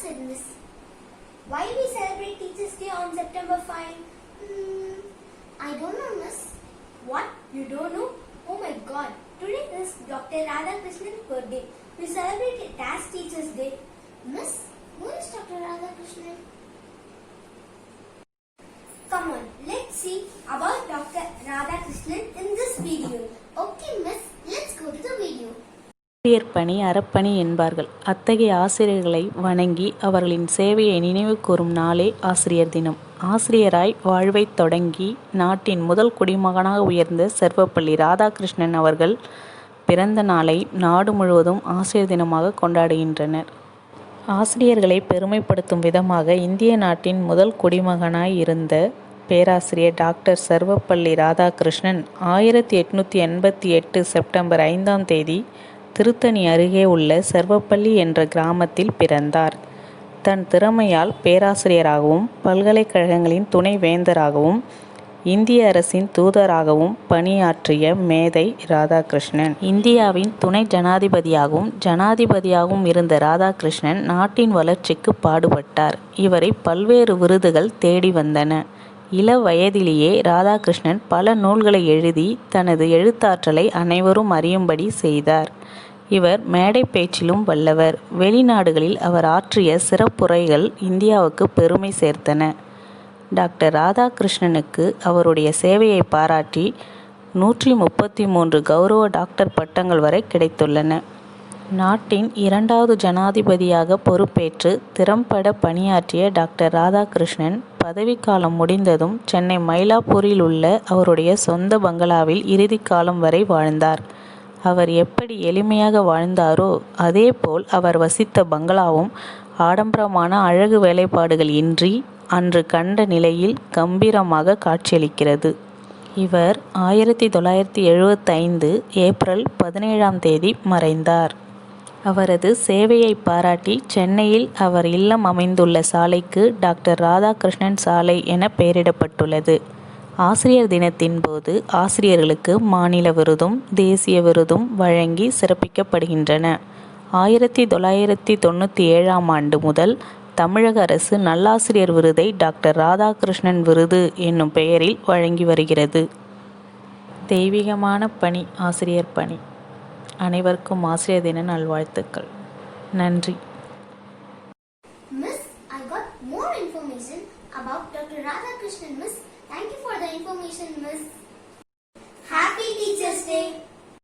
said Miss. Why we celebrate Teachers' Day on September 5? I don't know, Miss. What? You don't know? Oh my God. Today is Dr. Radhakrishnan birthday. We celebrate it as Teachers' Day. Miss, who is Dr. Radhakrishnan? Come on, let's see about Dr. Radhakrishnan in this video. Okay, Miss, let's go to the video. ஆசிரியர் பணி அறப்பணி என்பார்கள். அத்தகைய ஆசிரியர்களை வணங்கி அவர்களின் சேவையை நினைவு கூறும் நாளே ஆசிரியர் தினம். ஆசிரியராய் வாழ்வைத் தொடங்கி நாட்டின் முதல் குடிமகனாக உயர்ந்த சர்வப்பள்ளி ராதாகிருஷ்ணன் அவர்கள் பிறந்த நாளை நாடு முழுவதும் ஆசிரியர் தினமாக கொண்டாடுகின்றனர். ஆசிரியர்களை பெருமைப்படுத்தும் விதமாக இந்திய நாட்டின் முதல் குடிமகனாய் இருந்த பேராசிரியர் டாக்டர் சர்வப்பள்ளி ராதாகிருஷ்ணன் 1888 செப்டம்பர் 5ஆம் தேதி திருத்தணி அருகே உள்ள சர்வப்பள்ளி என்ற கிராமத்தில் பிறந்தார். தன் திறமையால் பேராசிரியராகவும் பல்கலைக்கழகங்களின் துணைவேந்தராகவும் இந்திய அரசின் தூதராகவும் பணியாற்றிய மேதை ராதாகிருஷ்ணன். இந்தியாவின் துணை ஜனாதிபதியாகவும் இருந்த ராதாகிருஷ்ணன் நாட்டின் வளர்ச்சிக்கு பாடுபட்டார். இவரை பல்வேறு விருதுகள் தேடி வந்தன. இள வயதிலேயே ராதாகிருஷ்ணன் பல நூல்களை எழுதி தனது எழுத்தாற்றலை அனைவரும் அறியும்படி செய்தார். இவர் மேடை பேச்சிலும் வல்லவர். வெளிநாடுகளில் அவர் ஆற்றிய சிறப்புரைகள் இந்தியாவுக்கு பெருமை சேர்த்தன. டாக்டர் ராதாகிருஷ்ணனுக்கு அவருடைய சேவையை பாராட்டி 133 கௌரவ டாக்டர் பட்டங்கள் வரை கிடைத்துள்ளன. நாட்டின் 2வது ஜனாதிபதியாக பொறுப்பேற்று திறம்பட பணியாற்றிய டாக்டர் ராதாகிருஷ்ணன் பதவிக்காலம் முடிந்ததும் சென்னை மயிலாப்பூரில் உள்ள அவருடைய சொந்த பங்களாவில் இறுதி காலம் வரை வாழ்ந்தார். அவர் எப்படி எளிமையாக வாழ்ந்தாரோ அதேபோல் அவர் வசித்த பங்களாவும் ஆடம்பரமான அழகு வேலைப்பாடுகள் இன்றி அன்று கண்ட நிலையில் கம்பீரமாக காட்சியளிக்கிறது. இவர் 1975 ஏப்ரல் 17ஆம் தேதி மறைந்தார். அவரது சேவையை பாராட்டி சென்னையில் அவர் இல்லம் அமைந்துள்ள சாலைக்கு டாக்டர் ராதாகிருஷ்ணன் சாலை என பெயரிடப்பட்டுள்ளது. ஆசிரியர் தினத்தின் போது ஆசிரியர்களுக்கு மாநில விருதும் தேசிய விருதும் வழங்கி சிறப்பிக்கப்படுகின்றன. 1997ஆம் ஆண்டு முதல் தமிழக அரசு நல்லாசிரியர் விருதை டாக்டர் ராதாகிருஷ்ணன் விருது என்னும் பெயரில் வழங்கி வருகிறது. தெய்வீகமான பணி ஆசிரியர் பணி. அனைவருக்கும் ஆசிரியர் தின நல்வாழ்த்துக்கள். நன்றி. Miss, I got more information about Dr. Radhakrishnan, Miss. Thank you for the information, Miss. Happy Teachers' Day.